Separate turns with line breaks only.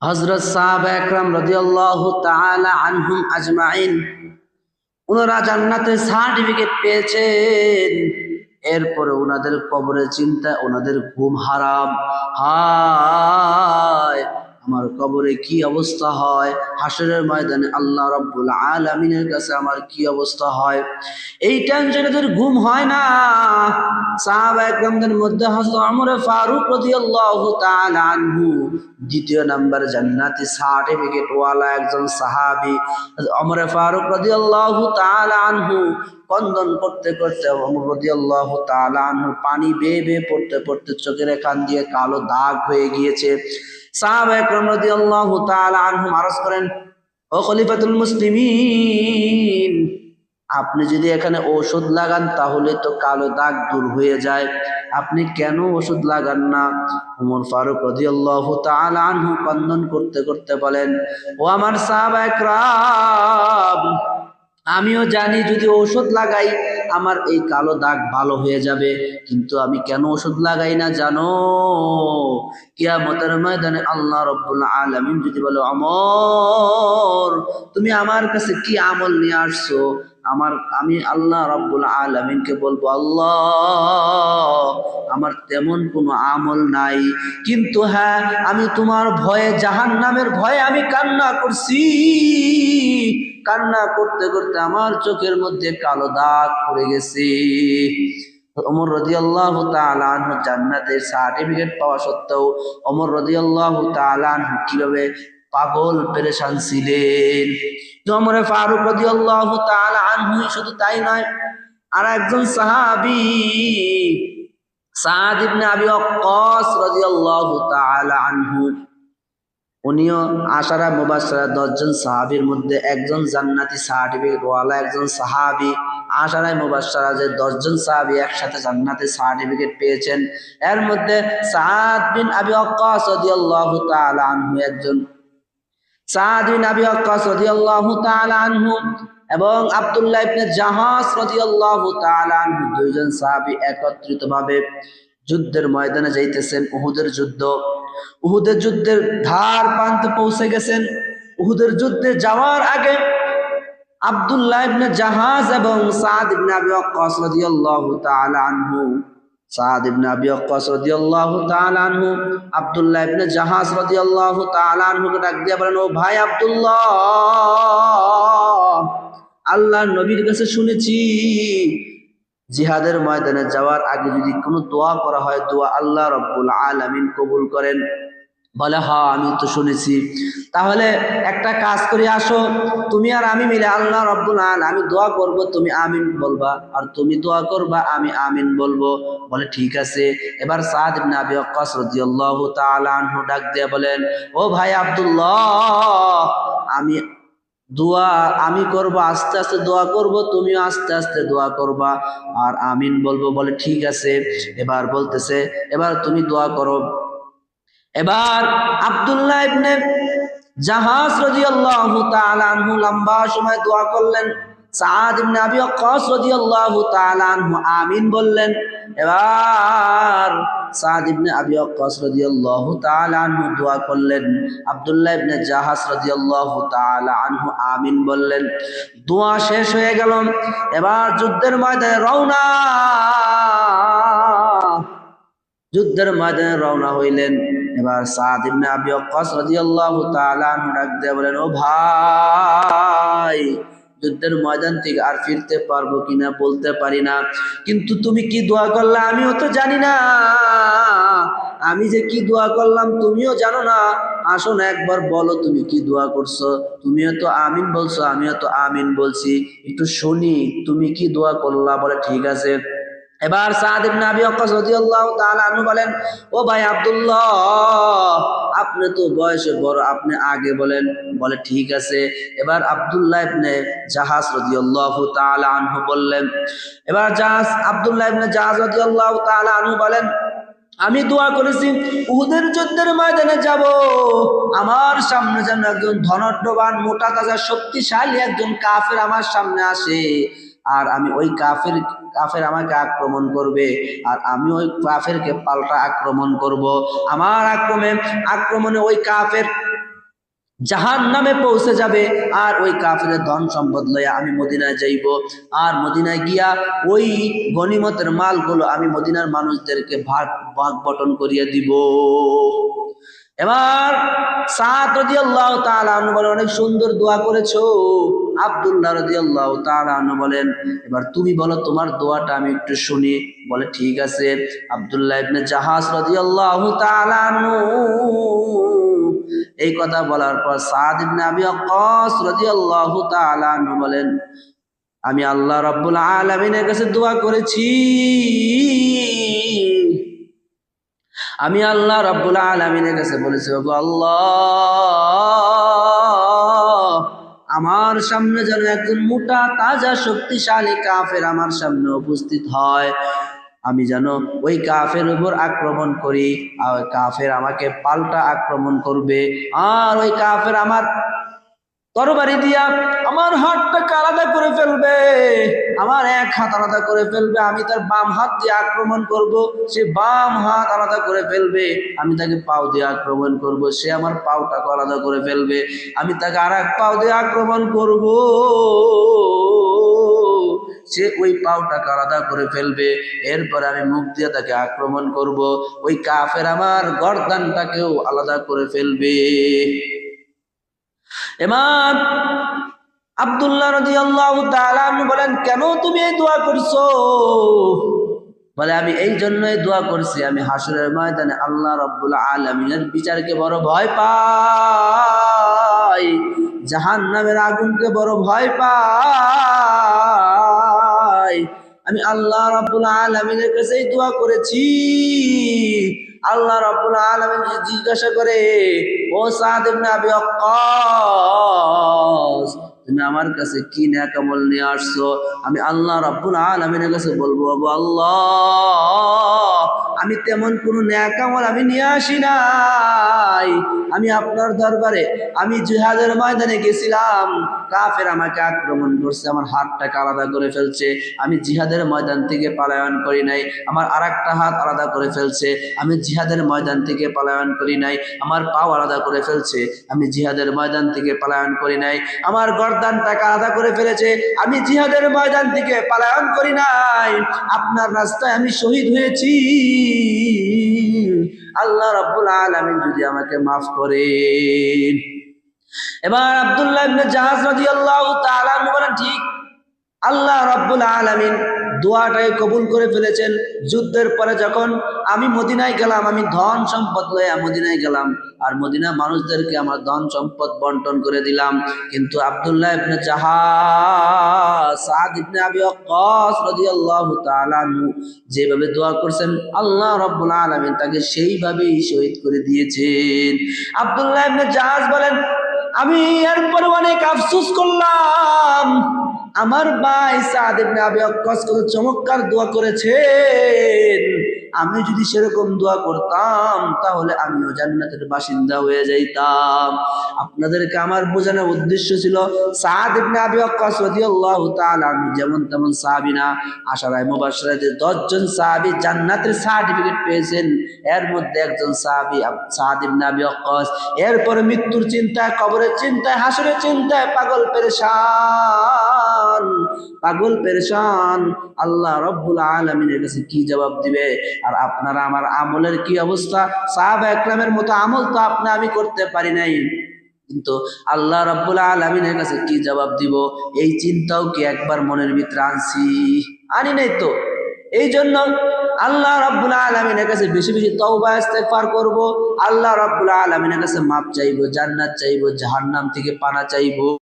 হযরত সাহাবা একরাম রাদিয়াল্লাহু তাআলা আনহুম আজমাইন ওনারা জান্নাতের সার্টিফিকেট পেয়েছেন। এরপরে ওনাদের কবরের চিন্তা, ওনাদের ঘুম হারাম। হায় আমার কবরে কি অবস্থা হয়, হাসরের ময়দানে আল্লাহ রাব্বুল আলামিনের কাছে আমার কি অবস্থা হয়, এই টেনশনে তোর ঘুম হয় না। সাহাবা একরামদের মধ্যে হযরত ওমর ফারুক রাদিয়াল্লাহু তাআলা আনহু দ্বিতীয় নাম্বার জান্নাতি সার্টিফিকেট ওয়ালা একজন সাহাবী। ওমর ফারুক রাদিয়াল্লাহু তাআলা আনহু কন্দন করতে করতে ওমর রাদিয়াল্লাহু তাআলা আনহু পানি বেয়ে বেয়ে পড়তে পড়তে চোখের এখান দিয়ে কালো দাগ হয়ে গিয়েছে। সাহাবা একরাম রাদিয়াল্লাহু তাআলা আনহুম আরজ করেন, ও খলিফাতুল মুসলিমিন, আপনি যদি এখানে ঔষধ লাগান তাহলে তো কালো দাগ দূর হয়ে যায়, আপনি কেন ওষুধ লাগান না? ওমর ফারুক রাদিয়াল্লাহু তাআলা আনহু কন্দন করতে করতে বলেন, ও আমার সাহাবা একরাম, আমিও জানি যদি ঔষধ লাগাই আমার এই কালো দাগ ভালো হয়ে যাবে, কিন্তু আমি কেন ওষুধ লাগাই না জানো? কিয়ামতের ময়দানে আল্লাহ রাব্বুল আলামিন যদি বলে, ওমর তুমি আমার কাছে কি আমল নিয়ে আসছো, আমি আল্লাহ রাব্বুল আলামিনকে বলবো, আল্লাহ আমার তেমন কোনো আমল নাই, কিন্তু হ্যাঁ আমি তোমার ভয়ে, জাহান্নামের ভয়ে আমি কান্না করছি। কান্না করতে করতে আমার চোখের মধ্যে কালো দাগ পড়ে গেছে। ওমর রাদিয়াল্লাহু তাআলা আনহু জান্নাতের সার্টিফিকেট পাওয়া সত্ত্বেও ওমর রাদিয়াল্লাহু তাআলা আনহু কিভাবে পাগল পেরেশান ছিলেন। ওমর ফারুক রাদিয়াল্লাহু তাআলা আনহু শুধু তাই নয়, আর একজন সাহাবী সাদ ইবনে আবি ওয়াক্কাস রাদিয়াল্লাহু তাআলা আনহু, উনিও আশারা মুবাশশারা 10 জন সাহাবীর মধ্যে একজন, জান্নাতি সার্টিফিকেট ওয়ালা একজন সাহাবী। আশারায়ে মুবাশশারা যে 10 জন সাহাবী একসাথে জান্নাতের সার্টিফিকেট পেয়েছেন, এর মধ্যে সাদ বিন আবি ওয়াক্কাস রাদিয়াল্লাহু তাআলা আনহু একজন। সাদ বিন আবি ওয়াক্কাস রাদিয়াল্লাহু তাআলা আনহু এবং আব্দুল্লাহ ইবনে জাহাস রাদিয়াল্লাহু তাআলা আনহু, দুইজন সাহাবী একত্রিতভাবে যুদ্ধের ময়দানে যাইতেছেন। উহুদের যুদ্ধ, উহুদের যুদ্ধের ধার প্রান্তে পৌঁছে গেছেন। উহুদের যুদ্ধে যাওয়ার আগে আব্দুল্লাহ ইবনে জাহাজ এবং সাদ ইবনে আবি ওয়াক্কাস রাদিয়াল্লাহু তাআলা আনহু, সাদ ইবনে আবি ওয়াক্কাস রাদিয়াল্লাহু তাআলা আনহু আব্দুল্লাহ ইবনে জাহাজ রাদিয়াল্লাহু তাআলা আনহুকে ডাক দিয়ে বলেন, ও ভাই আব্দুল্লাহ, আল্লাহর নবীর কাছে শুনেছি জিহাদের ময়দানে যাওয়ার আগে যদি কোনো দোয়া করা হয়, দোয়া আল্লাহ রাব্বুল আলামিন কবুল করেন। বলে, হ্যাঁ আমি তো শুনেছি। তাহলে একটা কাজ করে আসো, তুমি আর আমি মিলে আল্লাহ রাব্বুল আলামিন, আমি দোয়া করব তুমি আমিন বলবা, আর তুমি দোয়া করবা আমি আমিন বলবো। বলে ঠিক আছে। এবার সাদ ইবনে আবি ওয়াক্কাস রাদিয়াল্লাহু তাআলা আনহু ডাক দিয়ে বলেন, ও ভাই আব্দুল্লাহ, দোয়া আমি করব, আস্তে আস্তে দোয়া করব, তুমিও আস্তে আস্তে দোয়া করবা আর আমিন বলবো। বলে ঠিক আছে। এবার বলতেছে, এবার তুমি দোয়া করো। এবার আব্দুল্লাহ ইবনে জাহাজ রাদিয়াল্লাহু তাআলা আনহু লম্বা সময় দোয়া করলেন। সাদ ইবনে আবি ওয়াক্কাস রাদিয়াল্লাহু তাআলা আনহু আমিন বললেন। এবার সাদ ইবনে আবি ওয়াক্কাস রাদিয়াল্লাহু তাআলা আনহু দোয়া করলেন। আব্দুল্লাহ ইবনে জাহাজ রাদিয়াল্লাহু তাআলা আনহু আমিন বললেন। দোয়া শেষ হয়ে গেল। এবার যুদ্ধের ময়দানে রওনা, যুদ্ধের ময়দানে রওনা হইলেন। এবার সাদ ইবনে আবি ওয়াক্কাস রাদিয়াল্লাহু তাআলা আনহু ডাক দিয়ে বলেন, ও ভাই, যুদ্ধের ময়দান থেকে আর ফিরতে পারবো কিনা বলতে পারি না, কিন্তু তুমি কি দোয়া করলা আমিও তো জানি না, আমি যে কি দোয়া করলাম তুমিও জানো না। আসো না একবার বলো তুমি কি দোয়া করছো, তুমিও তো আমিন বলছো আমিও তো আমিন বলছি, একটু শুনি তুমি কি দোয়া করলা। বলে ঠিক আছে। এবার সাদ ইবনে আবি ওয়াক্কাস রাদিয়াল্লাহু তাআলা আনহু বলেন, ও ভাই আব্দুল্লাহ, আপনি তো বয়সে বড়, আপনি আগে বলেন। বলে ঠিক আছে। এবার আব্দুল্লাহ ইবনে জাহাজ রাদিয়াল্লাহু তাআলা আনহু বললেন। এবার আব্দুল্লাহ ইবনে জাহাজ রাদিয়াল্লাহু তাআলা আনহু বলেন, আমি দোয়া করেছি উহুদের যুদ্ধের ময়দানে যাব, আমার সামনে যেন একজন ধনাঢ্যবান, মোটা তাজা, শক্তিশালী একজন কাফের আমার সামনে আসে, আর আমি ওই কাফের আমাকে আক্রমণ করবে, আর আমি ওই কাফেরকে পাল্টা আক্রমণ করব। আমার আক্রমণে ওই কাফের জাহান্নামে পৌঁছে যাবে। আর ওই কাফেরের ধন সম্পদ লইয়া আমি মদিনায় যাইব, আর মদিনায় গিয়া ওই গনিমতের মালগুলো আমি মদিনার মানুষদেরকে ভাগ ভাগ বটন করিয়ে দিব। এবার সাদ রাদিয়াল্লাহু তাআলা আনহু বলেন, অনেক সুন্দর দোয়া করেছো। আব্দুল্লাহ রাদিয়াল্লাহু তাআলা আনহু বলেন, এবার তুমি বলো তোমার দোয়াটা আমি একটু শুনি। বলে ঠিক আছে। আব্দুল্লাহ ইবনে জাহাজ রাদিয়াল্লাহু তাআলা আনহু এই কথা বলার পর সাদ ইবনে আবি ওয়াক্কাস রাদিয়াল্লাহু তাআলা আনহু বলেন, আমি আল্লাহ রাব্বুল আলামিনের কাছে দোয়া করেছি, আমি আল্লাহ রাব্বুল আলামিনের কাছে বলেছি, ওগো আল্লাহ, আমার সামনে যেন একজন মোটা তাজা শক্তিশালী কাফের আমার সামনে উপস্থিত হয়, আমি যেন ওই কাফের উপর আক্রমণ করি, আর ওই কাফের আমাকে পাল্টা আক্রমণ করবে, আর ওই কাফের আমার তরবারি দিয়া আমার হাতটাকে আলাদা করে ফেলবে, আমার এক হাত আলাদা করে ফেলবে, আমি তার বাম হাত দিয়ে আক্রমণ করব, সে বাম হাত আলাদা করে ফেলবে, আমি তাকে পাও দিয়ে আক্রমণ করব, সে আমার পাওটাকে আলাদা করে ফেলবে, আমি তাকে আর এক পাও দিয়ে আক্রমণ করব, সে ওই পাওটাকে আলাদা করে ফেলবে, এরপর আমি মুখ দিয়ে তাকে আক্রমণ করব, ওই কাফের আমার গর্দানটাকেও আলাদা করে ফেলবে। এবার আব্দুল্লাহ রাদিয়াল্লাহু তাআলা আনহু বলেন, কেন তুমি এই দোয়া করছো? বলে, আমি এই জন্যই দোয়া করছি, আমি হাসরের ময়দানে আল্লাহ রাব্বুল আলামিনের বিচারকে বড় ভয় পাই, জাহান্নামের আগুনকে বড় ভয় পাই, আমি আল্লাহ রাব্বুল আলামিনের কাছেই দোয়া করেছি। আল্লাহ রাব্বুল আলামিন জিজ্ঞাসা করে, ও সাদ ইবনে আবি ওয়াক্কাস, তুমি আমার কাছে কি নেক আমল নিয়ে আসছো? আমি আল্লাহ রাব্বুল আলামিনের কাছে বলবো, ওগো আল্লাহ, আমি তেমন কোনো নেক আমল আমি নিয়ে আসি নাই, আমি আপনার দরবারে আমি জিহাদের ময়দানে গেছিলাম, কাফের আমাকে আক্রমণ করছে, আমার হাতটাকে আলাদা করে ফেলছে, আমি জিহাদের ময়দান থেকে পলায়ন করি নাই, আমার আরেকটা হাত আলাদা করে ফেলছে, আমি জিহাদের ময়দান থেকে পলায়ন করি নাই, আমার পাও আলাদা করে ফেলছে, আমি জিহাদের ময়দান থেকে পলায়ন করি নাই, আমার গর্দানটাকে আলাদা করে ফেলেছে, আমি জিহাদের ময়দান থেকে পলায়ন করি নাই, আপনার রাস্তায় আমি শহীদ হয়েছি, আল্লাহ রাব্বুল আলামিন যদি আমাকে মাফ করেন। এবার আব্দুল্লাহ ইবনে জাহাজ রাদিয়াল্লাহু তাআলা আনহু বলেন, ঠিক, আল্লাহ রাব্বুল আলামিন দোয়াটাই কবুল করে ফেলেছেন। যুদ্ধের পরে যখন আমি মদিনায় গেলাম, আমি ধন সম্পদ লয়ে মদিনায় গেলাম, আর মদিনা মানুষদেরকে আমার ধন সম্পদ বন্টন করে দিলাম, কিন্তু আব্দুল্লাহ ইবনে জাহাজ, সাদ ইবনে আবি ওয়াক্কাস রাদিয়াল্লাহু তাআলা আনহু যেভাবে দোয়া করছেন, আল্লাহ রাব্বুল আলামিন তাকে সেইভাবেই শহীদ করে দিয়েছেন। আব্দুল্লাহ ইবনে জাহাজ বলেন, আমি এরপরে অনেক আফসোস করলাম, আমার ভাই সাদ ইবনে আবি ওয়াক্কাস কত চমৎকার দোয়া করেছেন, আমি যদি সেরকম দোয়া করতাম তাহলে আমিও জান্নাতের বাসিন্দা হয়ে যাইতাম। আপনাদেরকে আমার বোঝানোর উদ্দেশ্য ছিল, সাদ ইবনে আবি ওয়াক্কাস রাদিয়াল্লাহু তাআলা আনহু যেমন তেমন সাহাবী না, আশারায়ে মুবাশশিরাতে 10 জন সাহাবী জান্নাতের সার্টিফিকেট পেয়েছেন, এর মধ্যে একজন সাহাবী সাদ ইবনে আবি ওয়াক্কাস। এরপরে মৃত্যুর চিন্তায়, কবরের চিন্তায়, হাসরের চিন্তায় পাগল পেরেশান, পাগল পেরেশান, আল্লাহ রাব্বুল আলামিনের কাছে কি জবাব দিবে? আর আপনারা আমার আমলের কি অবস্থা? সাহাবা একরামের মতো আমল তো আমি করতে পারি নাই, কিন্তু আল্লাহ রাব্বুল আলামিনের কাছে কি জবাব দিব, এই চিন্তাও কি একবার মনের ভিতরে আনি নাই তো। এই জন্য আল্লাহ রাব্বুল আলামিনের কাছে বেশি বেশি তওবা ইস্তেগফার করব, আল্লাহ রাব্বুল আলামিনের কাছে মাপ চাইবো, জান্নাত চাইবো, জাহান্নাম থেকে পানা চাইবো।